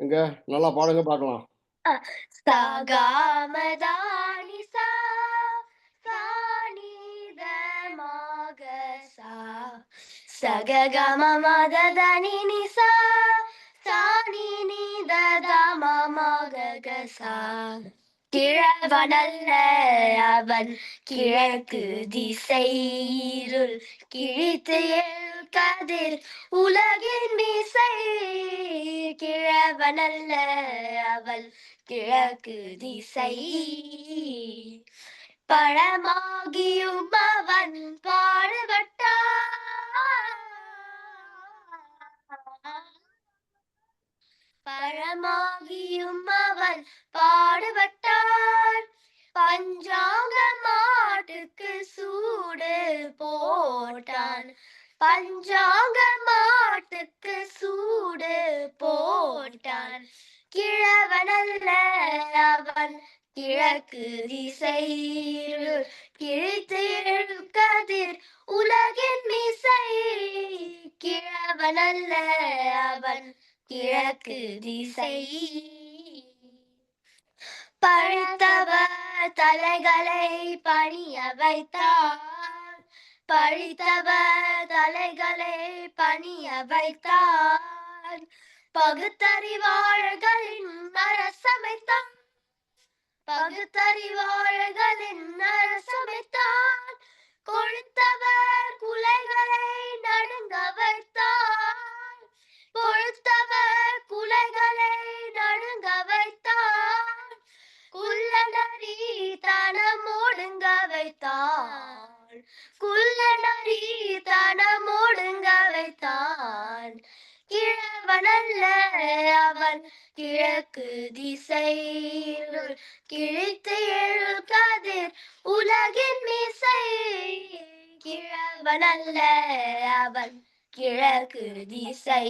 எங்க நல்லா பாடுங்க பார்க்கலாம். சகாமதானிசா சானிதமாகசா சககமமததனி நிசா சானினிததமமகசா கிழவனல்ல அவன் கிழக்கு திசையிருள் கிழித்து கதிர் உலகின் மீசை கிழவனல்ல அவள் கிழக்கு திசை பழமாகியும் அவன் பாடுபட்டான் பழமாகியும் அவன் பாடுபட்டான் பஞ்சாங்க மாட்டுக்கு சூடு போட்டான் பஞ்சாங்க மாட்டுக்கு சூடு போட்டான் கிழவனல்ல அவன் கிழக்கு திசையிருள் கிழித்து கதிர் உலகின் மீசை கிழவனல்ல அவன் கிழக்கு திசை பழித்தவர் தலைகளை பணிய வைத்தார் பழித்தவர் தலைகளை பணிய வைத்தார் பகுத்தறிவாளர்களின் அரசமைத்தான் பகுத்தறிவாளர்களின் அரசமைத்தான் கொழுத்தவர் குலைகளை நடுங்க வைத்தார் கொழுத்தவர் குலைகளை நடுங்க வைத்தார் குள்ளநரி தனமோடுங்க வைத்தார் குள்ளநரி தனமோடுங்க வைத்தான் கிழவனல்ல அவன் கிழக்கு திசையிருள் கிழித்து எழு கதிர் உலகின் மீசை கிழவனல்ல அவன் கிழக்கு திசை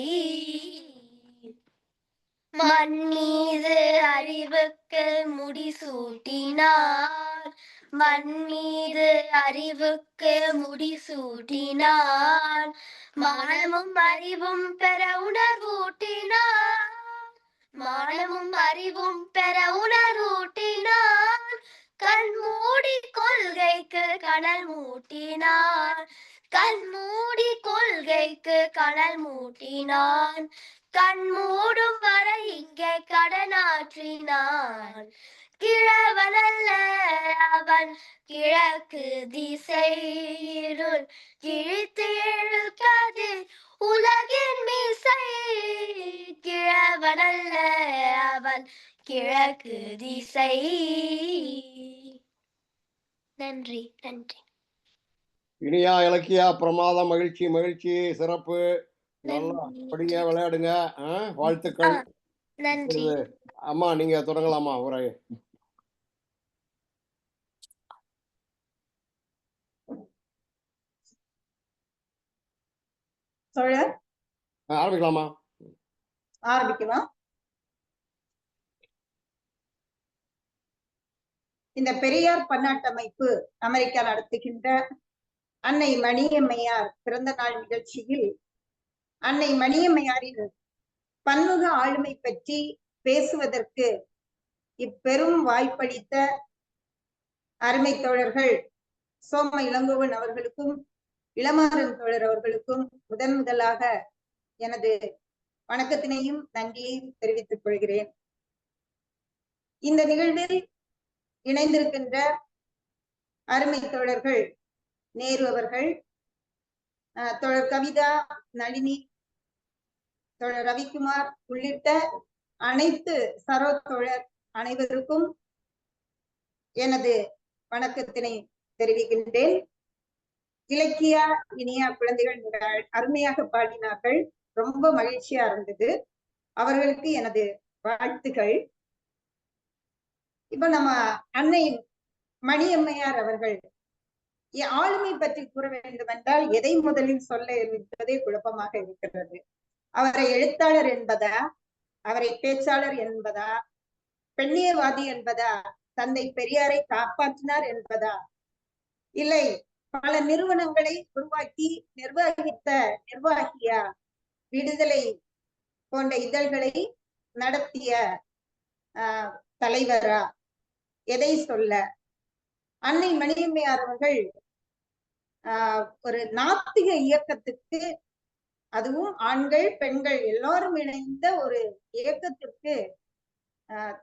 மண் மீது அறிவுக்கு முடிசூட்டினார் மண் மீது அறிவுக்கு முடிசூட்டினார் மானமும் அறிவும் பெற உணர்வூட்டினார் மானமும் அறிவும் பெற உணர்வூட்டினார் கண் மூடி கொள்கைக்கு கனல் மூட்டினார் கண் மூடி கொள்கைக்கு கனல் மூட்டினான் கண் மூடும் வரை இங்கே கடனாற்றினான் கிழவனல்ல அவன் கிழக்கு திசையிருள் கிழித்து எழு கதிர் உலகின் மீசை கிழவனல்ல அவன் கிழக்கு திசை நன்றி நன்றி. இனியா இலக்கியா பிரமாதம் மகிழ்ச்சி மகிழ்ச்சி சிறப்பு நல்லா படிங்க விளையாடுங்க வாழ்த்துக்கள் நன்றி. அம்மா நீங்க தொடங்கலாமா உரை ஆரம்பிக்கலாமா ஆரம்பிக்கலாம். இந்த பெரியார் பன்னாட்டு அமைப்பு அமெரிக்கா நடத்துகின்ற அன்னை மணியம்மையார் பிறந்த நாள் நிகழ்ச்சியில் அன்னை மணியம்மையாரின் பன்முக ஆளுமை பற்றி பேசுவதற்கு இப்பெரும் வாய்ப்பளித்த அருமை தோழர்கள் சோம இளங்கோவன் அவர்களுக்கும் இளமாறன் தோழர் அவர்களுக்கும் முதலாக எனது வணக்கத்தினையும் நன்றியையும் தெரிவித்துக் கொள்கிறேன். இந்த நிகழ்வில் இணைந்திருக்கின்ற அருமை தோழர்கள் நேரு அவர்கள், தோழர் கவிதா, நளினி, தோழர் ரவிக்குமார் உள்ளிட்ட அனைத்து சரோ தோழர் அனைவருக்கும் எனது வணக்கத்தினை தெரிவிக்கின்றேன். இலக்கியா இனியா குழந்தைகள் அருமையாக பாடினார்கள், ரொம்ப மகிழ்ச்சியா இருந்தது. அவர்களுக்கு எனது வாழ்த்துக்கள். இப்ப நம்ம அன்னை மணியம்மையார் அவர்கள் ஆளுமை பற்றி கூற வேண்டும் என்றால் எதை முதலில் சொல்ல என்பதே குழப்பமாக இருக்கிறது. அவரை எழுத்தாளர் என்பதா, அவரை பேச்சாளர் என்பதா, பெண்ணியவாதி என்பதா, தந்தை பெரியாரை காப்பாற்றினார் என்பதா, இல்லை பல நிறுவனங்களை உருவாக்கி நிர்வகித்த நிர்வாகியா, விடுதலை போன்ற இதழ்களை நடத்திய தலைவரா? எதை சொல்ல? அன்னை மணியம்மையார் அவர்கள் ஒரு நாத்திக இயக்கத்துக்கு, அதுவும் ஆண்கள் பெண்கள் எல்லாரும் இணைந்த ஒரு இயக்கத்திற்கு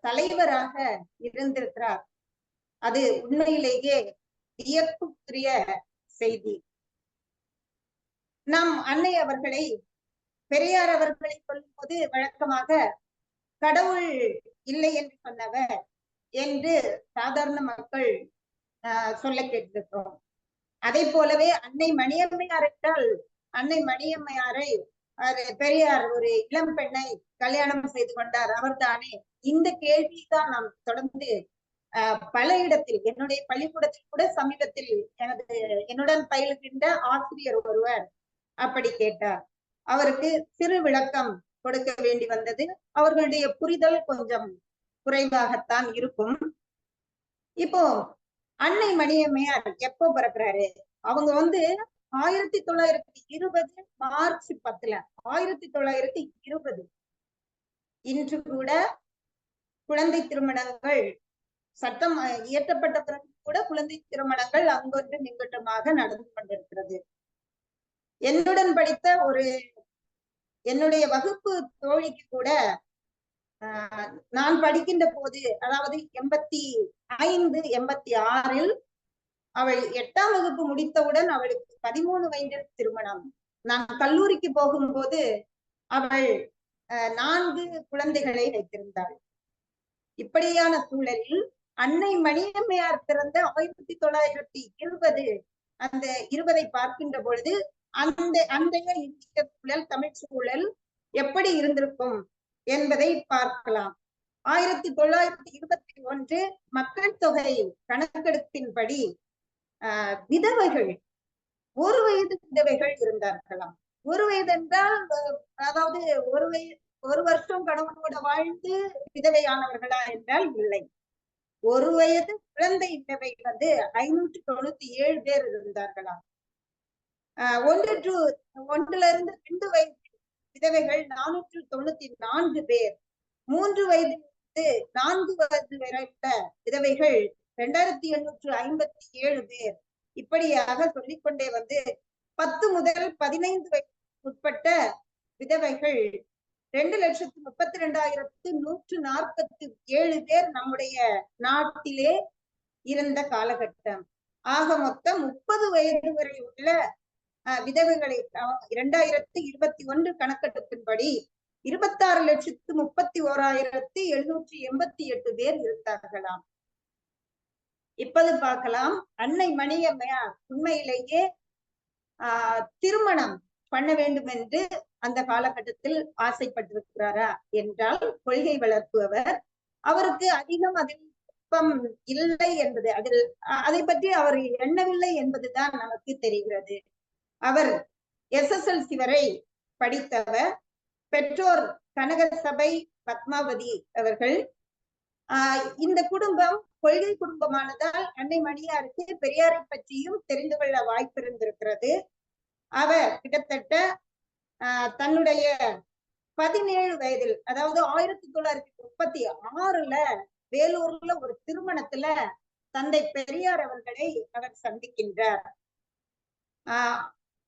தலைவராக இருந்திருக்கிறார். அது உண்மையிலேயே வியப்புக்குரிய செய்தி. நாம் அன்னை அவர்களை, பெரியார் அவர்களை சொல்லும் போது வழக்கமாக கடவுள் இல்லை என்று சொன்னவர் என்று சாதாரண மக்கள் சொல்ல கேட்டிருக்கிறோம். அதை போலவே அன்னை மணியம்மையார் என்றால், அன்னை மணியம்மையாரை பெரியார் ஒரு இளம் பெண்ணை கல்யாணம் செய்து கொண்டார், அவர்தானே? இந்த கேள்விதான் நாம் தொடர்ந்து பல இடத்தில், என்னுடைய பள்ளிக்கூடத்தில் கூட சமீபத்தில் என்னுடன் பயிலுகின்ற ஆசிரியர் ஒருவர் அப்படி கேட்டார். அவருக்கு சிறு விளக்கம் கொடுக்க வேண்டி வந்தது. அவர்களுடைய புரிதல் கொஞ்சம் குறைவாகத்தான் இருக்கும். இப்போ அன்னை மணியம்மையார் எப்போ பிறக்கிறாரு? அவங்க 1920 மார்ச் 10 1920. இன்று கூட குழந்தை திருமணங்கள் சட்டம் இயற்றப்பட்ட பிறகு கூட குழந்தை திருமணங்கள் அங்கொன்றும் இங்கொன்றுமாக நடந்து கொண்டிருக்கிறது. என்னுடன் படித்த என்னுடைய வகுப்பு தோழிக்கு கூட நான் படிக்கின்ற போது, அதாவது 85, 86 அவள் 8ஆம் வகுப்பு முடித்தவுடன் அவளுக்கு 13 வயதில் திருமணம். நான் கல்லூரிக்கு போகும்போது அவள் 4 குழந்தைகளை வைத்திருந்தாள். இப்படியான சூழலில் அன்னை மணியம்மையார் பிறந்த 1920, அந்த 20 பார்க்கின்ற பொழுது அன்றைய இந்திய சூழல், தமிழ் சூழல் எப்படி இருந்திருக்கும் என்பதை பார்க்கலாம். 1921 மக்கள் தொகை கணக்கெடுப்பின்படி விதவைகள் 1 வயது விதவைகள் இருந்தார்களாம். 1 வயது என்றால், அதாவது 1 வருஷம் கணவனோட வாழ்ந்து விதவையானவர்களா என்றால் இல்லை. 1 வயது குழந்தை விதவை 597 பேர் இருந்தார்களாம். 1 இருந்து 2 வயது விதவைகள் 494 பேர். 3 வயதிலிருந்து 4 வயது வரை விதவைகள் 2857 பேர். இப்படியாக சொல்லிக்கொண்டே 10 முதல் 15 வயது உட்பட்ட விதவைகள் 2,32,147 பேர் நம்முடைய நாட்டிலே இருந்த காலகட்டம். ஆக மொத்தம் 30 வயது வரை உள்ள விதவைகளை 2021 கணக்கெடுப்பின்படி 26,31,788 பேர் இருந்தார்களாம். இப்போது பார்க்கலாம், அன்னை மணியம்மையார் உண்மையிலேயே திருமணம் பண்ண வேண்டும் என்று அந்த காலகட்டத்தில் ஆசைப்பட்டிருக்கிறாரா என்றால், கொள்கை வளர்ப்புவர். அவருக்கு அதிகம் அதில் விருப்பம் இல்லை என்பது, அதை பற்றி அவர் எண்ணவில்லை என்பதுதான் நமக்கு தெரிகிறது. அவர் SSLC வரை படித்தவர். பெற்றோர் கனகசபை பத்மாவதி அவர்கள். இந்த குடும்பம் கொள்கை குடும்பமானதால் அன்னை மணியாருக்கு பெரியாரை பற்றியும் தெரிந்து கொள்ள வாய்ப்பு இருந்திருக்கிறது. அவர் கிட்டத்தட்ட தன்னுடைய 17 வயதில், அதாவது 1936 வேலூர்ல ஒரு திருமணத்துல தந்தை பெரியார் அவர்களை அவர் சந்திக்கின்றார்.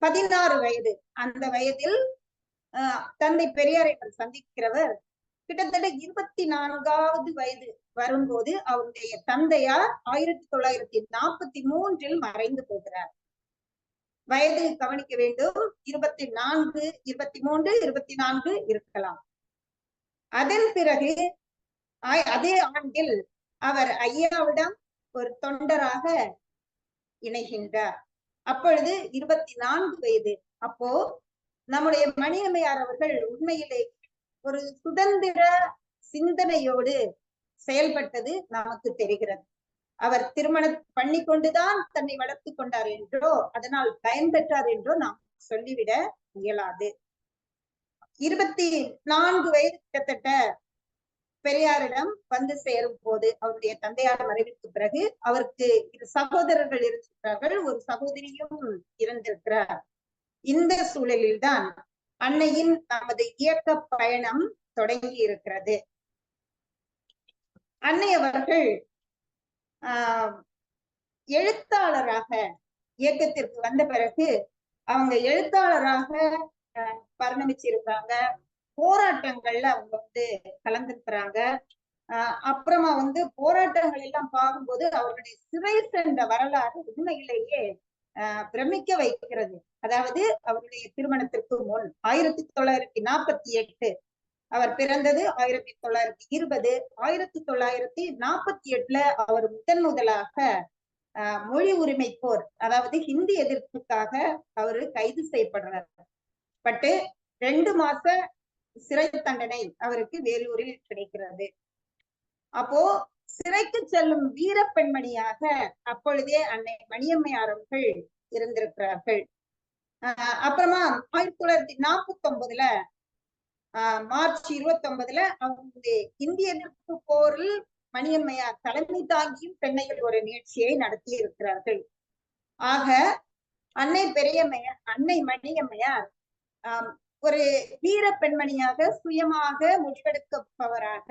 16 வயது, அந்த வயதில் தந்தை பெரியாரை அவர் சந்திக்கிறவர். கிட்டத்தட்ட 24வது வயது வரும்போது அவருடைய தந்தையார் 1943 மறைந்து போகிறார். வயது கவனிக்க வேண்டும், 24, 23, 24 இருக்கலாம். அதன் பிறகு அதே ஆண்டில் அவர் ஐயாவிடம் ஒரு தொண்டராக இணைகின்றார். அப்பொழுது 24 வயது. அப்போ நம்முடைய மணியம்மையார் அவர்கள் உண்மையிலே ஒரு சுதந்திர சிந்தனையோடு செயல்பட்டது நமக்கு தெரிகிறது. அவர் திருமணம் பண்ணி கொண்டுதான் தன்னை வளர்த்து கொண்டார் என்றோ, அதனால் பயன்பெற்றார் என்றோ நாம் சொல்லிவிட இயலாது. 24 வயது கிட்டத்தட்ட பெரியாரிடம் சேரும் போது, அவருடைய தந்தையார் மறைவிற்கு பிறகு அவருக்கு 2 சகோதரர்கள் இருக்கிறார்கள், ஒரு சகோதரியும் இருந்திருக்கிறார். இந்த சூழலில்தான் அன்னையின் நமது இயக்க பயணம் தொடங்கி இருக்கிறது. அன்னை அவர்கள் எழுத்தாளராக இயக்கத்திற்கு வந்த பிறகு அவங்க எழுத்தாளராக பரிணமிச்சிருக்காங்க. போராட்டங்கள்ல அவங்க கலந்துருக்கிறாங்க. அப்புறமா போராட்டங்கள் எல்லாம் பார்க்கும்போது அவர்களுடைய சிறை சென்ற வரலாறு உண்மையிலேயே பிரமிக்க வைக்கிறது. அதாவது அவருடைய திருமணத்திற்கு முன் 1948 அவர் பிறந்தது 1920. 1948 அவர் முதலாக மொழி உரிமை போர், அதாவது ஹிந்தி எதிர்ப்புக்காக அவரு கைது செய்யப்படுறார். பட்டு 2 மாச சிறை தண்டனை அவருக்கு வேலூரில் கிடைக்கிறது. அப்போ சிறைக்கு செல்லும் வீர பெண்மணியாக அப்பொழுதே அன்னை மணியம்மையார் அவர்கள் இருந்திருக்கிறார்கள். அப்புறமா 1949 மார்ச் 29 அவங்களுடைய இந்திய எதிர்ப்பு போரில் மணியம்மையார் தலைமை தாங்கியும் சென்னையில் ஒரு நிகழ்ச்சியை நடத்தி இருக்கிறார்கள். ஆக அன்னை மணியம்மையார் ஒரு வீர பெண்மணியாக சுயமாக முடிவெடுப்பவராக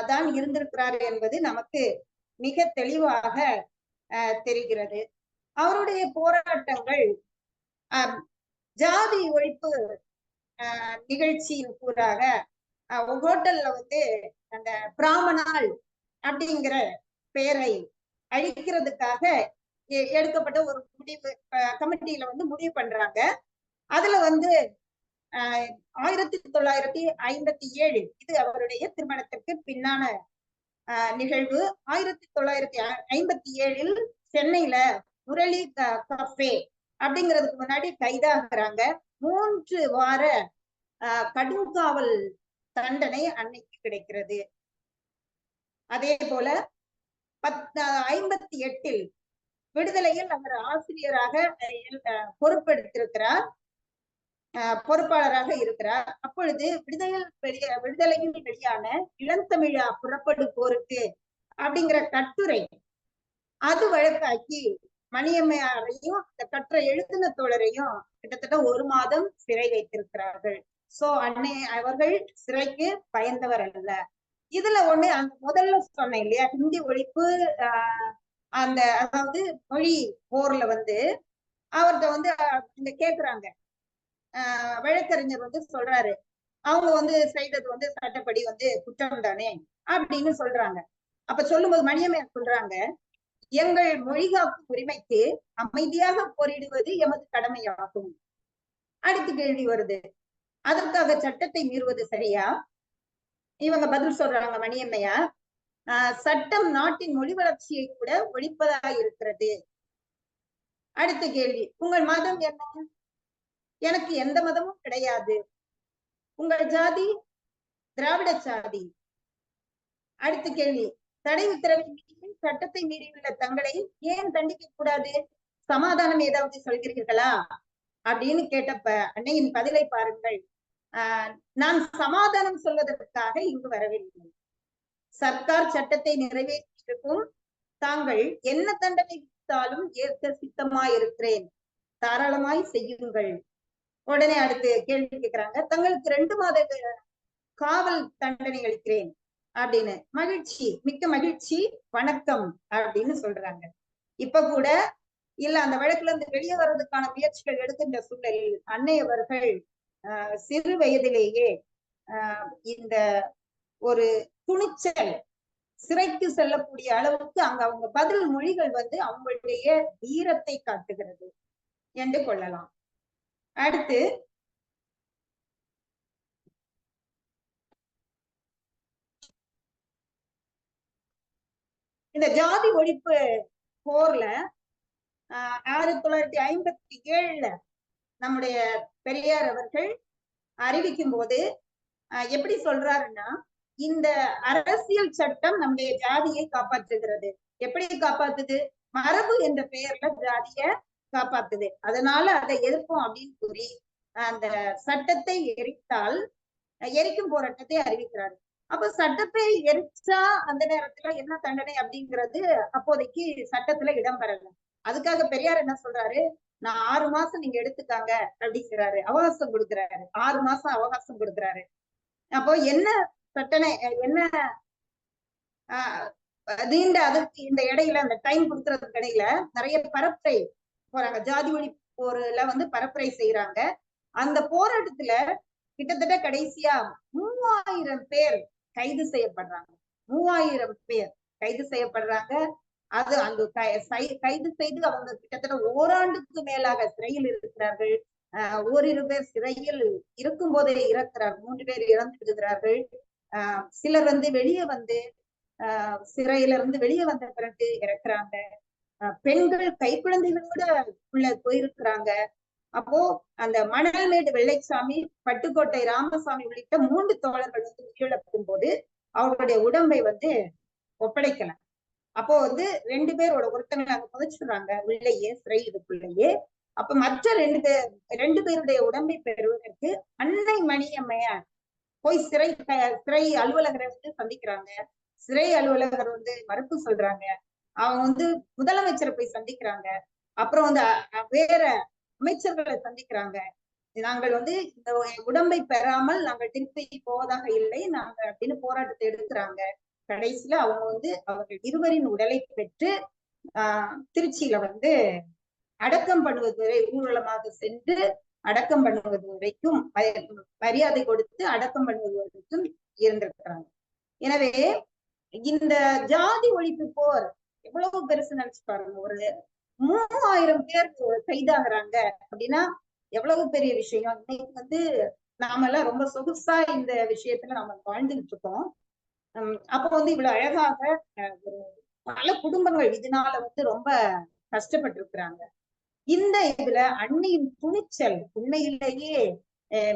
தான் இருந்திருக்கிறார் என்பது நமக்கு மிக தெளிவாக தெரிகிறது. அவருடைய போராட்டங்கள் ஜாதி ஒழிப்பு நிகழ்ச்சியின் கூறாக ஹோட்டல்ல அந்த பிராமணால் அப்படிங்கிற பெயரை அழிக்கிறதுக்காக எடுக்கப்பட்ட ஒரு முடிவு, கமிட்டியில முடிவு பண்றாங்க. அதுல 1957 இது அவருடைய திருமணத்திற்கு பின்னான நிகழ்வு. 1957 சென்னையில முரளி கஃபே அப்படிங்கிறதுக்கு முன்னாடி கைதாகிறாங்க. 3 வார கடுங்காவல் தண்டனை அன்னைக்கு கிடைக்கிறது. அதே போல 1958 விடுதலையில் அவர் ஆசிரியராக பொறுப்பாளராக இருக்கிறார். அப்பொழுது விடுதலையில் வெளியான இளந்தமிழா புறப்படு போருக்கு அப்படிங்கிற கட்டுரை அது வழக்காக்கி மணியம்மையாரையும் அந்த கட்டுரை எழுதின தோழரையும் கிட்டத்தட்ட 1 மாதம் சிறை வைத்திருக்கிறார்கள். சோ அன்னை அவர்கள் சிறைக்கு பயந்தவர் அல்ல. இதுல அந்த முதல்ல சொன்னேன் இல்லையா, ஹிந்தி ஒழிப்பு அதாவது மொழி போர்ல அவர்கிட்ட கேக்குறாங்க. வழக்கறிஞர் சொல்றாரு, அவங்க செய்தது சட்டப்படி குற்றம் தானே அப்படின்னு சொல்றாங்க. அப்ப சொல்லும்போது மணியம்மையார் சொல்றாங்க, எங்கள் மொழி காக்கும் உரிமைக்கு அமைதியாக போரிடுவது எமது கடமையாகும். அடுத்த கேள்வி வருது, அதற்காக சட்டத்தை மீறுவது சரியா? இவங்க பதில் சொல்றாங்க மணியம்மையார், சட்டம் நாட்டின் மொழி வளர்ச்சியை கூட ஒழிப்பதாக இருக்கிறது. அடுத்த கேள்வி, உங்கள் மதம் என்ன? எனக்கு எந்த மதமும் கிடையாது. உங்கள் ஜாதி திராவிட ஜாதி. அடுத்த கேள்வி, தடை உத்தரவை மீறி சட்டத்தை மீறியுள்ள தங்களை ஏன் தண்டிக்க கூடாது? சமாதானம் ஏதாவது சொல்கிறீர்களா அப்படின்னு கேட்டப்ப அன்னையின் பதிலை பாருங்கள். நான் சமாதானம் சொல்வதற்காக இங்கு வரவில்லை. சர்க்கார் சட்டத்தை நிறைவேற்றிருக்கும் தாங்கள் என்ன தண்டனை விதித்தாலும் ஏற்க சித்தமாயிருக்கிறேன், தாராளமாய் செய்யுங்கள். உடனே அடுத்து கேள்வி கேட்கிறாங்க, தங்களுக்கு 2 மாத காவல் தண்டனை அளிக்கிறேன் அப்படின்னு. மகிழ்ச்சி, மிக்க மகிழ்ச்சி, வணக்கம் அப்படின்னு சொல்றாங்க. இப்ப கூட இல்ல அந்த வழக்குல இருந்து வெளியே வர்றதுக்கான முயற்சிகள் எடுக்கின்ற சூழலில் அன்னை அவர்கள் சிறு வயதிலேயே இந்த ஒரு துணிச்சல், சிறைக்கு செல்லக்கூடிய அளவுக்கு அங்க அவங்க பதில் மொழிகள் அவங்களுடைய வீரத்தை காட்டுகிறது என்று கொள்ளலாம். அடுத்து இந்த ஜாதி ஒழிப்பு போர்ல 1957 நம்முடைய பெரியார் அவர்கள் அறிவிக்கும் போது எப்படி சொல்றாருன்னா, இந்த அரசியல் சட்டம் நம்முடைய ஜாதியை காப்பாற்றுகிறது. எப்படி காப்பாத்துது? மரபு என்ற பெயர்ல ஜாதிய காப்பாத்துது, அதனால அதை எதிர்ப்போம் அப்படின்னு கூறி அந்த சட்டத்தை எரிக்கும் போராட்டத்தை அறிவிக்கிறாரு. அப்ப சட்டத்தை எரிச்சா அந்த நேரத்துல என்ன தண்டனை அப்படிங்கிறது அப்போதைக்கு சட்டத்துல இடம்பெறல. அதுக்காக பெரியார் என்ன சொல்றாரு, நான் 6 மாசம் நீங்க எடுத்துக்காங்க அப்படிங்கிறாரு. அவகாசம் கொடுக்குறாரு. 6 மாசம் அவகாசம் கொடுக்குறாரு. அப்போ என்ன சட்டனை என்ன நீண்ட அதுக்கு இந்த இடையில அந்த டைம் கொடுக்கறதுக்கு இடையில நிறைய பரப்புரை போறாங்க. ஜாதி ஒழிப்பு போர்ல வந்து பரப்புரை செய்யறாங்க. அந்த போராட்டத்துல கிட்டத்தட்ட கடைசியா 3000 பேர் கைது செய்யப்படுறாங்க. 3000 பேர் கைது செய்யப்படுறாங்க. அது அந்த கைது செய்து அவங்க கிட்டத்தட்ட ஓராண்டுக்கு மேலாக சிறையில் இருக்கிறார்கள். ஓரிரு பேர் சிறையில் இருக்கும் போதே இறக்கிறார். 3 பேர் இறந்து விடுகிறார்கள். சிலர் வந்து வெளியே வந்து சிறையில இருந்து வெளியே வந்த பிறகு இறக்குறாங்க. பெண்கள் கைக்குழந்தைகளோட உள்ள போயிருக்கிறாங்க. அப்போ அந்த மணல்மேடு வெள்ளைச்சாமி, பட்டுக்கோட்டை ராமசாமி உள்ளிட்ட 3 தோழர்கள் வந்து உயிரிழக்கும் போது அவருடைய உடம்பை வந்து ஒப்படைக்கல. அப்போ வந்து 2 பேரோட ஒருத்தங்களை அங்க புதைச்சிடுறாங்க உள்ளேயே, சிறை இதுக்குள்ளேயே. அப்ப மற்ற 2 பேருடைய உடம்பை பெறுவதற்கு அன்னை மணியம்மையார் போய் சிறை அலுவலகரை வந்து சந்திக்கிறாங்க. சிறை அலுவலகர் வந்து மறுப்பு சொல்றாங்க. அவங்க வந்து முதலமைச்சரை போய் சந்திக்கிறாங்க. அப்புறம் வந்து வேற அமைச்சர்களை சந்திக்கிறாங்க. நாங்கள் வந்து இந்த உடம்பை பெறாமல் நாங்கள் திருப்பி போவதாக இல்லை நாங்க அப்படின்னு போராட்டத்தை எடுக்கிறாங்க. கடைசியில அவங்க வந்து அவர்கள் இருவரின் உடலை பெற்று திருச்சியில வந்து அடக்கம் பண்ணுவது வரை ஊர்வலமாக சென்று அடக்கம் பண்ணுவது வரைக்கும் மரியாதை கொடுத்து அடக்கம் பண்ணுவது வரைக்கும் இருந்திருக்கிறாங்க. எனவே இந்த ஜாதி ஒழிப்பு போர் எவ்வளவு பெருசு நினைச்சு பாருங்க. ஒரு 3000 பேர் கைதாகிறாங்க அப்படின்னா எவ்வளவு பெரிய விஷயம். இன்னைக்கு வந்து நாம எல்லாம் ரொம்ப சொகுசா இந்த விஷயத்துல நாம வாழ்ந்துகிட்டு இருக்கோம். அப்ப வந்து இவ்வளவு அழகாக பல குடும்பங்கள் இதனால வந்து ரொம்ப கஷ்டப்பட்டு இருக்கிறாங்க. இந்த இதுல அன்னையின் துணிச்சல் உண்மையிலேயே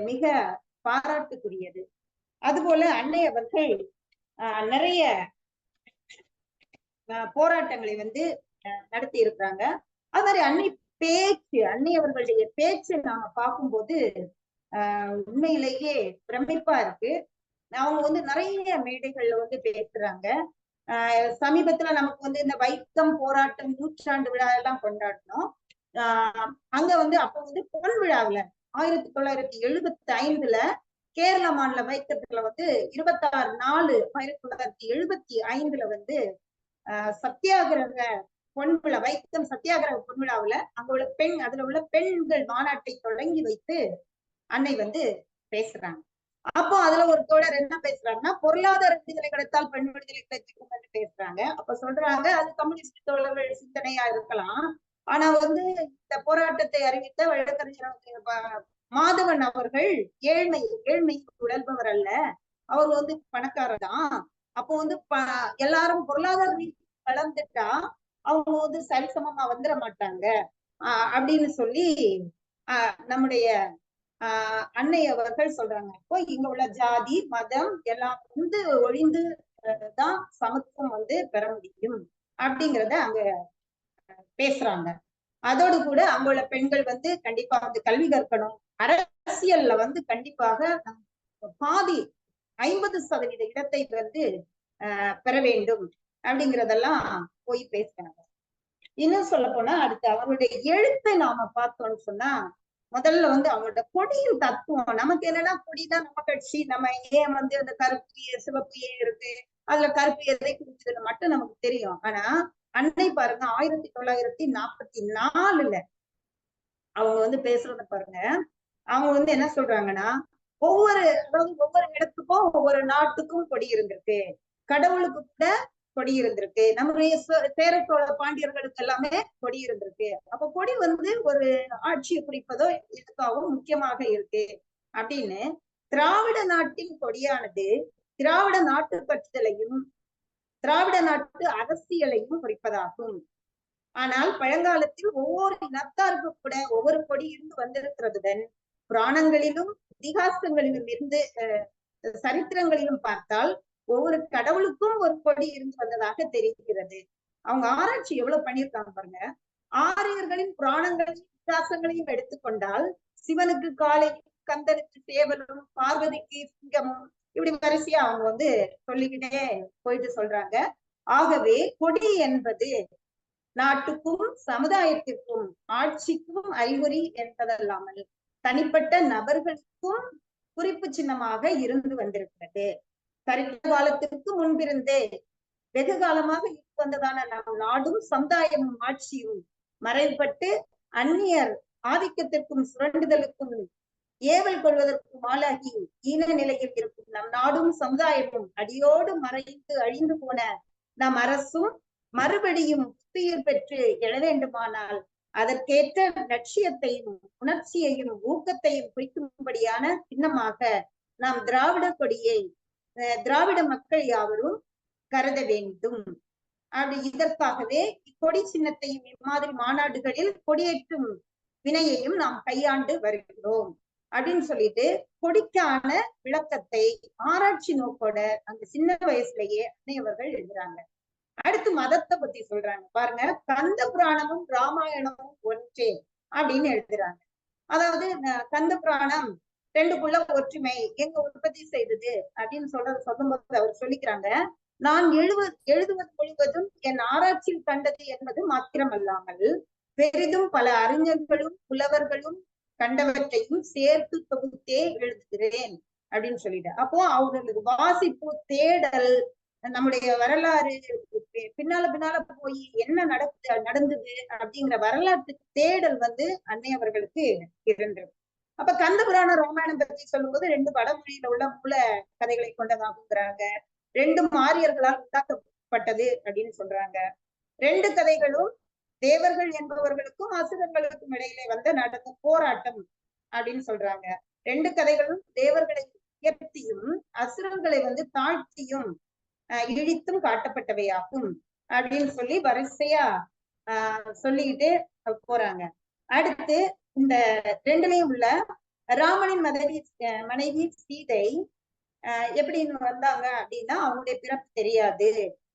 மிக பாராட்டுக்குரியது. அதுபோல அன்னை அவர்கள் நிறைய போராட்டங்களை வந்து நடத்தி இருக்கிறாங்க. அது மாதிரி அன்னை அவர்களுடைய பேச்சு நாம பார்க்கும்போது உண்மையிலேயே பிரமிப்பா இருக்கு. அவங்க வந்து நிறைய மேடைகள்ல வந்து பேசுறாங்க. சமீபத்துல நமக்கு வந்து இந்த வைக்கம் போராட்டம் 100ஆண்டு விழா எல்லாம் கொண்டாடினோம். அங்க வந்து அப்ப வந்து பொன் விழாவுல 1975ல கேரள மாநில வைக்கத்துல வந்து 26/4/1975ல வந்து சத்தியாகிரக பொன்விழா, வைக்கம் சத்தியாகிரக பொன்விழாவுல அங்க உள்ள அதுல உள்ள பெண்கள் மாநாட்டை தொடங்கி வைத்து அன்னை வந்து பேசுறாங்க. அப்போ அதுல ஒரு தோழர் என்ன பேசுறாங்கன்னா, பொருளாதார விடுதலை கிடைத்தால் பெண் விடுதலை கிடைக்கும் என்று பேசுறாங்க. அப்ப சொல்றாங்க அது கம்யூனிஸ்ட் தோழர்கள் சிந்தனையா இருக்கலாம். ஆனா வந்து இந்த போராட்டத்தை அறிவித்த வழக்கறிஞர் மாதவன் அவர்கள் ஏழ்மை உழல்பவர் அல்ல, அவர் வந்து பணக்காரர் தான். அப்போ வந்து எல்லாரும் பொருளாதார வளர்ந்துட்டா அவங்க வந்து சரிசமமா வந்துட மாட்டாங்க அப்படின்னு சொல்லி நம்முடைய அன்னை அவர்கள் சொல்றாங்க. இப்போ இங்க உள்ள ஜாதி மதம் எல்லாம் வந்து ஒழிந்து தான் சமத்துவம் வந்து பெற முடியும் அப்படிங்கிறத அங்க பேசுறாங்க. அதோடு கூட அங்குள்ள பெண்கள் வந்து கண்டிப்பா வந்து கல்வி கற்கணும், அரசியல்ல வந்து கண்டிப்பாக பாதி 50% இடத்தை வந்து பெற வேண்டும் அப்படிங்கிறதெல்லாம் போய் பேசுறாங்க. இன்னும் சொல்ல போனா அடுத்து அவருடைய எழுத்தை நாம பார்த்தோம்னு சொன்னா, முதல்ல வந்து அவங்களோட கொடியின் தத்துவம் நமக்கு என்னன்னா, கொடிதான் நம்ம கட்சி, நம்ம ஏன் வந்து அந்த கருப்பு சிவப்பு ஏன் இருக்கு, அதுல கருப்பு எதை குறிச்சதுன்னு மட்டும் நமக்கு தெரியும். ஆனா அன்னை பாருங்க 1944ல அவங்க வந்து பேசுறத பாருங்க. அவங்க வந்து என்ன சொல்றாங்கன்னா, ஒவ்வொரு இடத்துக்கும் ஒவ்வொரு நாட்டுக்கும் கொடி இருந்திருக்கு, கடவுளுக்கு கூட கொடி இருந்திருக்கு, நம்முடைய சேர சோழ பாண்டியர்களுக்கு எல்லாமே கொடி இருந்திருக்கு. அப்ப கொடி வந்து ஒரு ஆட்சியை குறிப்பதோ எதுக்காகவும் முக்கியமாக இருக்கு அப்படின்னு திராவிட நாட்டின் கொடியானது திராவிட நாட்டு பற்றுதலையும் திராவிட நாட்டு அரசியலையும் குறிப்பதாகும். ஆனால் பழங்காலத்தில் ஒவ்வொரு இனத்தாருக்கு கூட ஒவ்வொரு கொடி இருந்து வந்திருக்கிறதுடன் புராணங்களிலும் இதிகாசங்களிலும் இருந்து சரித்திரங்களிலும் பார்த்தால் ஒவ்வொரு கடவுளுக்கும் ஒரு கொடி இருந்து வந்ததாக தெரிகிறது. அவங்க ஆராய்ச்சி எவ்வளவு பண்ணியிருக்காங்க பாருங்க. ஆரியர்களின் புராணங்களையும் இதிகாசங்களையும் எடுத்துக்கொண்டால் சிவனுக்கு காளை, கந்தனுக்கு சேவலும், பார்வதிக்கு சிங்கமும், இப்படி வரிசையா அவங்க வந்து சொல்லிக்கிட்டே போயிட்டு சொல்றாங்க. ஆகவே கொடி என்பது நாட்டுக்கும் சமுதாயத்திற்கும் ஆட்சிக்கும் அறிகுறி என்பதல்லாமல் தனிப்பட்ட நபர்களுக்கும் குறிப்பு சின்னமாக இருந்து வந்திருக்கிறது. கரிகால காலத்திற்கு முன்பிருந்தே வெகு காலமாக இருந்து வந்ததான நம் நாடும் சமுதாயமும் ஆட்சியும் மறைப்பட்டு அந்நியர் ஆதிக்கத்திற்கும் சுரண்டுதலுக்கும் ஏவல் கொள்வதற்கும் ஆளாகி ஈன நிலையில் இருக்கும் நம் நாடும் சமுதாயமும் அடியோடு மறைந்து அழிந்து போன நம் அரசும் மறுபடியும் புத்துயிர் பெற்று எழ வேண்டுமானால் அதற்கேற்ற லட்சியத்தையும் உணர்ச்சியையும் ஊக்கத்தையும் குறிக்கும்படியான சின்னமாக நாம் திராவிட கொடியை திராவிட மக்கள் யாவரும் கருத வேண்டும். அப்படி இதற்காகவே இக்கொடி சின்னத்தையும் இம்மாதிரி மாநாடுகளில் கொடியேற்றும் வினையையும் நாம் கையாண்டு வருகிறோம் அப்படின்னு சொல்லிட்டு கொடிக்கான விளக்கத்தை ஆராய்ச்சி நோக்கோட அந்த சின்ன வயசுலயே அன்னையவர்கள் எழுதுறாங்க. அடுத்து மதத்தை பத்தி சொல்றாங்க பாருங்க. கந்த புராணமும் ராமாயணமும் ஒன்றே அப்படின்னு எழுதுறாங்க. அதாவது கந்த புராணம் ரெண்டுக்குள்ள ஒற்றுமை எங்க உற்பத்தி செய்தது அப்படின்னு சொல்லும்போது அவர் சொல்லிக்கிறாங்க, நான் எழுதுவது முழுவதும் என் ஆராய்ச்சியில் கண்டது என்பது மாத்திரமல்லாமல் பெரிதும் பல அறிஞர்களும் புலவர்களும் கண்டவற்றையும் சேர்த்து தொகுத்தே எழுதுகிறேன் அப்படின்னு சொல்லிட்டு, அப்போ அவர்களுக்கு வாசிப்பு தேடல் நம்முடைய வரலாறு பின்னால போய் என்ன நடந்தது அப்படிங்கிற வரலாற்று தேடல் அன்னையவர்களுக்கு இருந்தது. அப்ப கந்த புராண ராமாயணம் பத்தி சொல்லும்போது ரெண்டு வடமொழியில உள்ள மூல கதைகளை கொண்டதாகுங்கிறாங்க. ரெண்டும் ஆரியர்களால் உண்டாக்கப்பட்டது அப்படின்னு சொல்றாங்க. ரெண்டு கதைகளும் தேவர்கள் என்பவர்களுக்கும் அசுரர்களுக்கும் இடையிலே நடந்த போராட்டம் அப்படின்னு சொல்றாங்க. ரெண்டு கதைகளும் தேவர்களை உயர்த்தியும் அசுரர்களை தாழ்த்தியும் இழித்தும் காட்டப்பட்டவையாகும் அப்படின்னு சொல்லி வரிசையா சொல்லிக்கிட்டு போறாங்க. அடுத்து இந்த ரெண்டுலயும் உள்ள ராமனின் மனைவி சீதை எப்படின்னு வந்தாங்க அப்படின்னா, அவங்களுடைய பிறப்பு தெரியாது,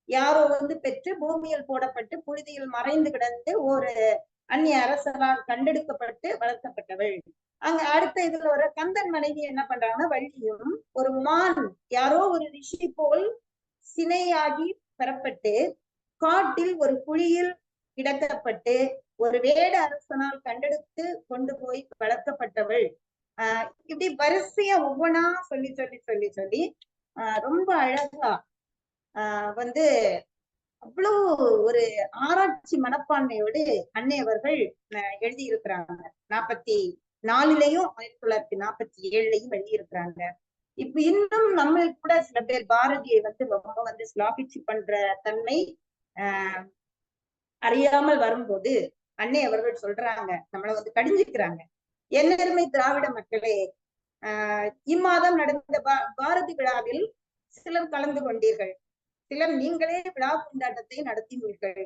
யாரோ பெற்று பூமியில் போடப்பட்டு புழுதியில் மறைந்து கிடந்து ஒரு அந்நிய அரசரால் கண்டெடுக்கப்பட்டு வளர்க்கப்பட்டவள். அங்க அடுத்த இதுல வர கந்தன் மனைவி என்ன பண்றாங்கன்னா, வள்ளியும் ஒரு மான் யாரோ ஒரு ரிஷி போல் சினையாகி பெறப்பட்டு காட்டில் ஒரு குழியில் கிடக்கப்பட்டு ஒரு வேட அரசனால் கண்டெடுத்து கொண்டு போய் வளர்க்கப்பட்டவள். இப்படி வரிசையா ஒவ்வொன்னா சொல்லி சொல்லி சொல்லி சொல்லி ரொம்ப அழகா அவ்வளவு ஒரு ஆராய்ச்சி மனப்பான்மையோடு அன்னையவர்கள் எழுதியிருக்கிறாங்க. 44லயும் 1947லயும் எழுதியிருக்கிறாங்க. இப்ப இன்னும் நம்ம கூட சில பேர் பாரதியை ரொம்ப ஸ்லாகிச்சு பண்ற தன்மை அறியாமல் வரும்போது அன்னை அவர்கள் சொல்றாங்க, நம்மள கடிஞ்சிக்கிறாங்க. எல்லாருமே திராவிட மக்களே, இம்மாதம் நடந்த பாரதி விழாவில் சிலர் கலந்து கொண்டீர்கள், சிலர் நீங்களே விழா கொண்டாட்டத்தை நடத்தினீர்கள்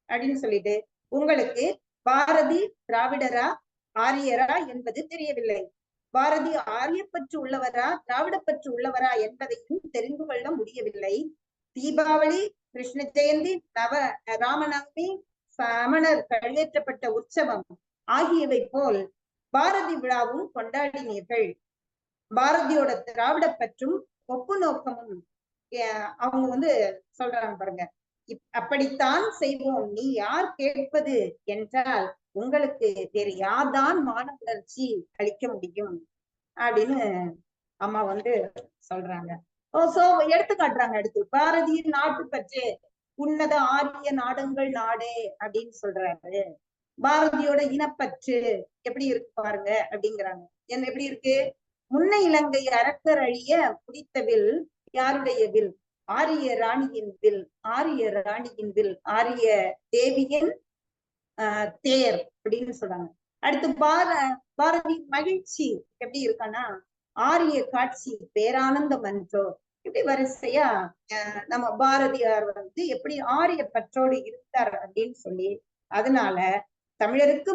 அப்படின்னு சொல்லிட்டு, உங்களுக்கு பாரதி திராவிடரா ஆரியரா என்பது தெரியவில்லை, பாரதி ஆரியப்பற்று உள்ளவரா திராவிடப்பற்று உள்ளவரா என்பதையும் தெரிந்து கொள்ள முடியவில்லை. தீபாவளி, கிருஷ்ண ஜெயந்தி, ராமநவமி, சமணர் கழியேற்றப்பட்ட உற்சவம் ஆகியவை போல் பாரதி விழாவும் கொண்டாடினீர்கள். பாரதியோட திராவிட பற்றும் ஒப்பு நோக்கமும் அவங்க சொல்றாங்க பாருங்க, அப்படித்தான் செய்வோம், நீ யார் கேட்பது என்றால் உங்களுக்கு வேறு யார்தான் மான உணர்ச்சி அளிக்க முடியும் அப்படின்னு அம்மா சொல்றாங்க. சோ எடுத்து காட்டுறாங்க. அடுத்து பாரதியின் நாட்டு பற்று உன்னத ஆரிய நாடுங்கள் நாடே அப்படின்னு சொல்றாரு. பாரதியோட இனப்பற்று எப்படி இருக்கு பாருங்க அப்படிங்கிறாங்க. என்ன எப்படி இருக்கு? முன்ன இலங்கை அரக்கர் அழிய புடித்த வில் யாருடைய வில்? ஆரிய ராணியின் வில், ஆரிய ராணியின் வில், ஆரிய தேவியின் தேர் அப்படின்னு சொல்றாங்க. அடுத்து பாரதி மகிழ்ச்சி எப்படி இருக்கான்னா, ஆரிய காட்சி பேரானந்தம் அன்றோ. இப்படி வரிசையா நம்ம பாரதியார் எப்படி ஆரிய பற்றோடு இருந்தார் அப்படின்னு சொல்லி, அதனால தமிழருக்கு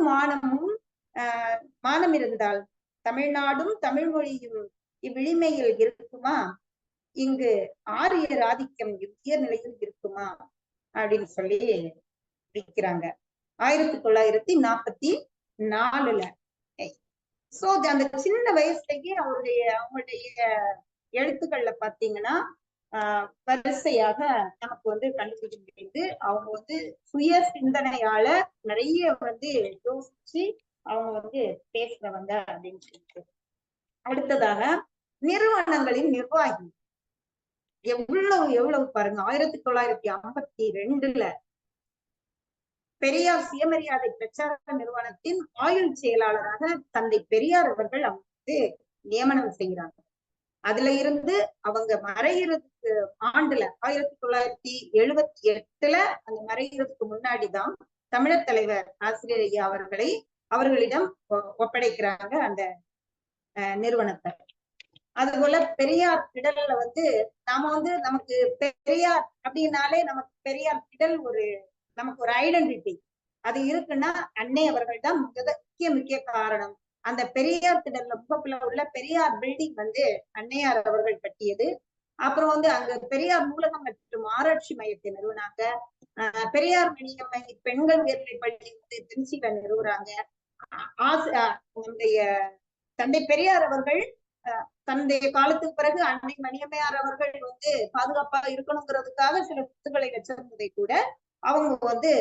மானம் இருந்தால் தமிழ்நாடும் தமிழ் மொழியும் இவ்விளிமையில் இருக்குமா? இங்கு ஆரியர் ஆதிக்கம் உயர் நிலையில் இருக்குமா அப்படின்னு சொல்லி விற்கிறாங்க 1944. சோ அந்த சின்ன வயசுலயே அவங்களுடைய எழுத்துக்கள்ல பாத்தீங்கன்னா வரிசையாக நமக்கு வந்து கண்டுபிடிக்க முடியுது. அவங்க வந்து சுய சிந்தனையால நிறைய வந்து யோசிச்சு அவங்க வந்து பேசுறவங்க அப்படின்னு சொல்லிட்டு. அடுத்ததாக நிறுவனங்களின் நிர்வாகி எவ்வளவு பாருங்க. 1952 பெரியார் சுயமரியாதை பிரச்சார நிறுவனத்தின் ஆயுள் செயலாளராக தந்தை பெரியார் அவர்கள் அவங்க வந்து நியமனம் செய்கிறாங்க. அதுல இருந்து அவங்க மறைகிறதுக்கு ஆண்டுல 1978 அந்த மறைகிறதுக்கு முன்னாடிதான் தமிழர் தலைவர் ஆசிரியர் ஐயா அவர்களிடம் ஒப்படைக்கிறாங்க அந்த நிறுவனத்தை. அதுபோல பெரியார் திடல்ல வந்து நாம வந்து நமக்கு பெரியார் அப்படின்னாலே நமக்கு பெரியார் திடல் நமக்கு ஒரு ஐடென்டிட்டி அது இருக்குன்னா அன்னை அவர்கள் தான் முக்கிய காரணம். அந்த பெரியார் திடல்ல முகப்புல உள்ள பெரியார் பில்டிங் வந்து அன்னையார் அவர்கள் கட்டியது. அப்புறம் வந்து அங்க பெரியார் நூலகம் மற்றும் ஆராய்ச்சி மையத்தை நிறுவனாங்க. பெரியார் மணியம்மை பெண்கள் உயர்நிலை பள்ளி வந்து திருச்சியில நிறுவுறாங்க. நம்முடைய தந்தை பெரியார் அவர்கள் தன்னுடைய காலத்துக்கு பிறகு அன்னை மணியம்மையார் அவர்கள் வந்து பாதுகாப்பா இருக்கணுங்கிறதுக்காக சில சொத்துக்களை வச்சிருந்ததை கூட அவங்க வந்து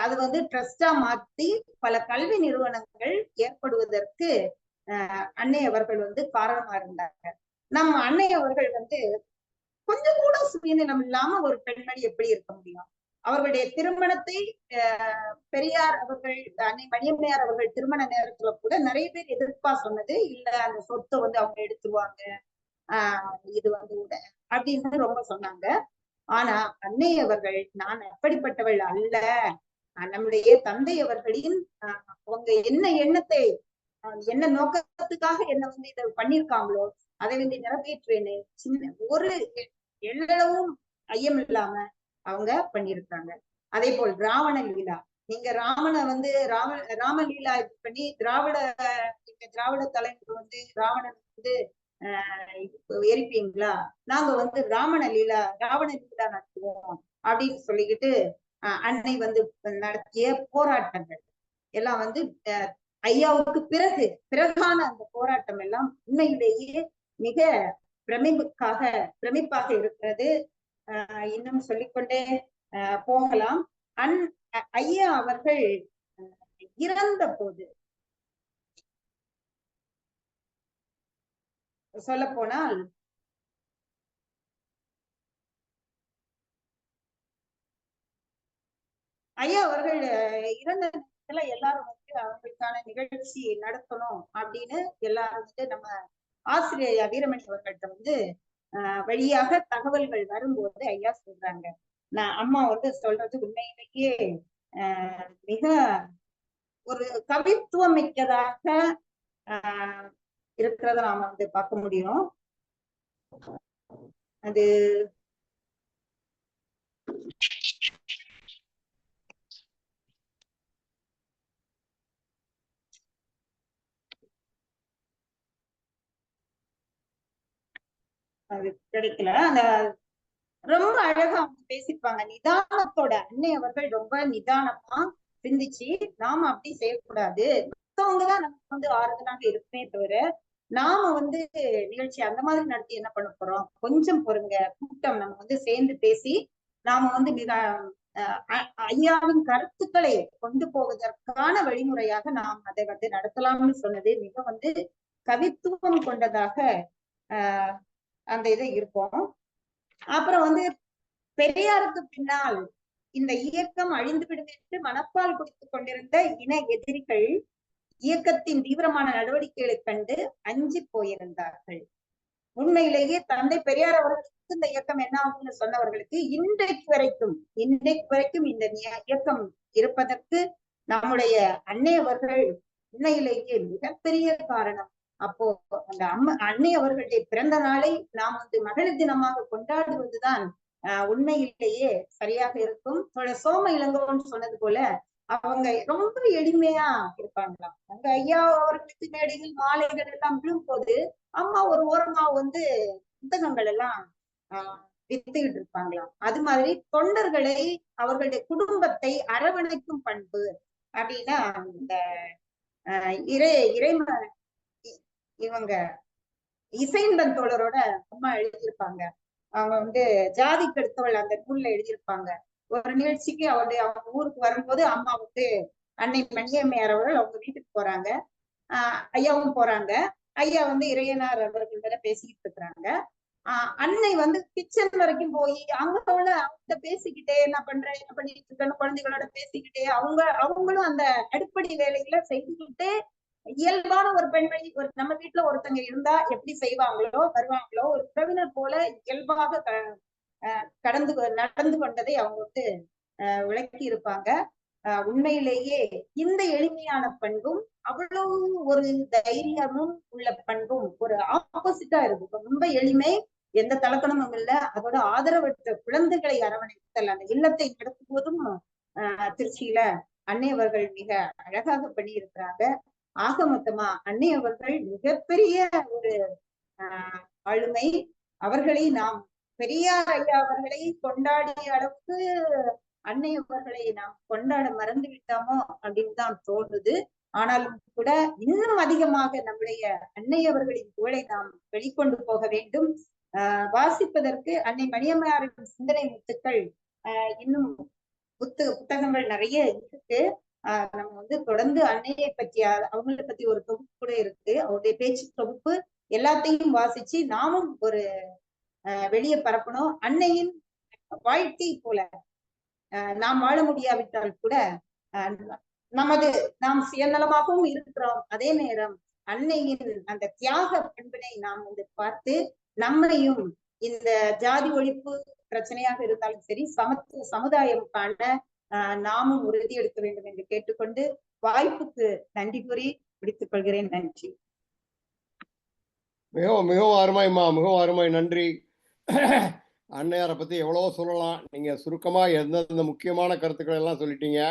அது வந்து ட்ரஸ்டா மாத்தி பல கல்வி நிறுவனங்கள் ஏற்படுவதற்கு அன்னை அவர்கள் வந்து காரணமா இருந்தாங்க. நம்ம அன்னை அவர்கள் வந்து கொஞ்சம் கூட சுயநலம் இல்லாம ஒரு பெண்மணி எப்படி இருக்க முடியும்? அவர்களுடைய திருமணத்தை பெரியார் அவர்கள் அன்னை மணியம்மையார் அவர்கள் திருமண நேரத்துல கூட நிறைய பேர் எதிர்ப்பா சொன்னது இல்ல, அந்த சொத்தை வந்து அவங்க எடுத்துருவாங்க, இது வந்து அப்படின்னு ரொம்ப சொன்னாங்க. ஆனா அன்னை அவர்கள் நான் அப்படிப்பட்டவள் அல்ல, நம்முடைய தந்தை அவர்களின் அவங்க என்ன எண்ணத்தை என்ன நோக்கத்துக்காக என்ன வந்து இதை பண்ணிருக்காங்களோ அதை வந்து நிறைவேற்றுவேன்னு சின்ன ஒரு எல்லளவும் ஐயம் இல்லாம அவங்க பண்ணிருக்காங்க. அதே போல் ராவண லீலா, நீங்க ராமனை வந்து ராமலீலா இது பண்ணி திராவிட தலைவர் வந்து ராவணன் வந்து எரிப்பீங்களா, நாங்க வந்து ராவண லீலா நடத்துவோம் அப்படின்னு சொல்லிக்கிட்டு அன்னை வந்து நடத்திய போராட்டங்கள் எல்லாம் வந்து ஐயாவுக்கு பிறகான அந்த போராட்டம் எல்லாம் உண்மையிலேயே மிக பிரமிப்பாக இருக்கிறது. இன்னும் சொல்லிக்கொண்டே போகலாம். ஐயா அவர்கள் இறந்த போது சொல்ல போனால் ஐயா அவர்கள் இறந்த நேரத்துல எல்லாரும் வந்து அவங்களுக்கான நிகழ்ச்சி நடத்தணும் அப்படின்னு எல்லாரும் வந்து நம்ம ஆசிரியர் வீரமணி அவர்கள்ட்ட வந்து வழியாக தகவல்கள் வரும்போது ஐயா சொல்றாங்க, நான் அம்மா வந்து சொல்றது உண்மையிலேயே மிக ஒரு கவித்துவம் மிக்கதாக இருக்கிறத நாம வந்து பார்க்க முடியும். அது கிடைக்கல. அந்த ரொம்ப அழகா அவங்க பேசிப்பாங்க, நிதானத்தோட. அன்னை அவர்கள் ரொம்ப நிதானமா சிந்திச்சு நாம அப்படி செய்யக்கூடாது, மத்தவங்கதான் நமக்கு வந்து ஆறுதலாக இருக்குமே தவிர நாம வந்து நிகழ்ச்சி அந்த மாதிரி நடத்தி என்ன பண்ண போறோம், கொஞ்சம் பொறுங்க, கூட்டம் நம்ம வந்து சேர்ந்து பேசி நாம வந்து ஐயாவின் கருத்துக்களை கொண்டு போவதற்கான வழிமுறையாக நாம் அதை வந்து நடத்தலாம்னு சொன்னது மிக வந்து கவித்துவம் கொண்டதாக அந்த இது இருக்கும். அப்புறம் வந்து பெரியாருக்கு பின்னால் இந்த இயக்கம் அழிந்துவிடும் என்று மனப்பால் குடித்துக் கொண்டிருந்த இன எதிரிகள் இயக்கத்தின் தீவிரமான நடவடிக்கைகளை கண்டு அஞ்சி போயிருந்தார்கள். உண்மையிலேயே தந்தை பெரியார் அவர்களுக்கு இந்த இயக்கம் என்ன ஆகும்னு சொன்னவர்களுக்கு இன்றைக்கு வரைக்கும் இந்த இயக்கம் இருப்பதற்கு நம்முடைய அன்னை அவர்கள் உண்மையிலேயே மிகப்பெரிய காரணம். அப்போ அந்த அன்னை அவர்களுடைய பிறந்த நாளை நாம் வந்து மகளிர் தினமாக கொண்டாடுவதுதான் உண்மையிலேயே சரியாக இருக்கும். சோம இளங்கோன்னு சொன்னது போல அவங்க ரொம்ப எளிமையா இருப்பாங்களாம். அங்க ஐயா அவர்களுக்கு மேடையில் மாலைகள் எல்லாம் விழும் போது அம்மா ஒரு ஓரமா வந்து புத்தகங்கள் எல்லாம் வித்துக்கிட்டு இருப்பாங்களாம். அது மாதிரி தொண்டர்களை அவர்களுடைய குடும்பத்தை அரவணைக்கும் பண்பு அப்படின்னா இந்த இவங்க இசைந்தன் தோழரோட அம்மா எழுதியிருப்பாங்க, அவங்க வந்து ஜாதி கெடுத்தவள் அந்த நூல்ல எழுதியிருப்பாங்க. ஒரு நிகழ்ச்சிக்கு அவங்க ஊருக்கு வரும்போது அம்மா வந்து அன்னை மணியம்மையார் அவர்கள் அவங்க வீட்டுக்கு போறாங்க. ஐயாவும் போறாங்க. ஐயா வந்து இறையனார் அவர்கள்கிட்ட பேசிக்கிட்டு இருக்கிறாங்க. அன்னை வந்து கிச்சன் வரைக்கும் போய் அங்க உள்ள அவங்க பேசிக்கிட்டே என்ன பண்றேன் என்ன பண்ணிட்டு இருக்கேன்னு குழந்தைகளோட பேசிக்கிட்டே அவங்களும் அந்த அடிப்படை வேலைகளை செய்துக்கிட்டே இயல்பான ஒரு பெண்மணி ஒரு நம்ம வீட்டுல ஒருத்தங்க இருந்தா எப்படி செய்வாங்களோ வருவாங்களோ ஒரு உறவினர் போல இயல்பாக நடந்து கொண்டதை அவங்க வந்து விளக்கி இருப்பாங்க. உண்மையிலேயே இந்த எளிமையான பண்பும் அவ்வளவு ஒரு தைரியமும் உள்ள பண்பும் ஒரு ஆப்போசிட்டா இருக்கு. ரொம்ப எளிமை, எந்த தலக்கணமும் இல்ல. அதோட ஆதரவற்ற குழந்தைகளை அரவணைத்தல் அந்த இல்லத்தை நடத்தும் போதும் திருச்சியில அன்னை அவர்கள் மிக அழகாக பண்ணியிருக்கிறாங்க. ஆக மொத்தமா அன்னை அவர்கள் மிகப்பெரிய ஒரு ஆளுமை. அவர்களை நாம் பெரியார் ஐயா அவர்களை கொண்டாடிய அளவுக்கு அன்னை அவர்களை நாம் கொண்டாட மறந்து விட்டோமோ அப்படின்னு தான் தோணுது. ஆனாலும் கூட இன்னும் அதிகமாக நம்முடைய அன்னை அவர்களின் புகழை நாம் வெளிக்கொண்டு போக வேண்டும். வாசிப்பதற்கு அன்னை மணியம்மையாரின் சிந்தனை முத்துக்கள் இன்னும் புத்தகங்கள் நிறைய இருக்கு. நம்ம வந்து தொடர்ந்து அன்னையை பற்றி அவங்களை பத்தி ஒரு தொகுப்பு கூட இருக்கு. அவருடைய பேச்சு தொகுப்பு எல்லாத்தையும் வாசிச்சு நாமும் ஒரு வெளியே பரப்பணும். அன்னையின் வாழ்க்கை போல நாம் வாழ முடியாவிட்டால் கூட நாம் சுயநலமாகவும் இருக்கிறோம். அதே நேரம் அன்னையின் அந்த தியாக பண்பினை நாம் வந்து பார்த்து நம்மையும் இந்த ஜாதி ஒழிப்பு பிரச்சனையாக இருந்தாலும் சரி சமுதாயம் காண நாமும் உறுதி எடுக்க வேண்டும் என்று கேட்டுக்கொண்டு வாய்ப்புக்கு நன்றி கூறி முடித்துக் கொள்கிறேன். நன்றி. மிகவும் மிகவும் அருமைமா, மிகவும் அருமை, நன்றி. அன்னையாரை பத்தி எவ்வளவோ சொல்லலாம். நீங்க சுருக்கமா எந்தெந்த முக்கியமான கருத்துக்களை எல்லாம் சொல்லிட்டீங்க.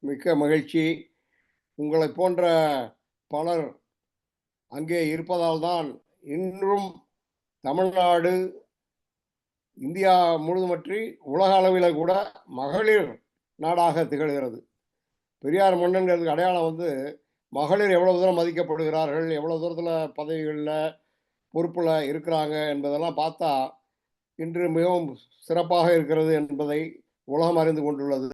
மிக்க மகிழ்ச்சி. உங்களை போன்ற பலர் அங்கே இருப்பதால் தான் இன்றும் தமிழ்நாடு இந்தியா முழுதுமற்றி உலக அளவில் கூட மகளிர் நாடாக திகழ்கிறது. பெரியார் மன்னன்கிறதுக்கு அடையாளம் வந்து மகளிர் எவ்வளவு தூரம் மதிக்கப்படுகிறார்கள், எவ்வளவு தூரத்தில் பதவிகளில் பொறுப்பில் இருக்கிறாங்க என்பதெல்லாம் பார்த்தா இன்று மிகவும் சிறப்பாக இருக்கிறது என்பதை உலகம் அறிந்து கொண்டுள்ளது.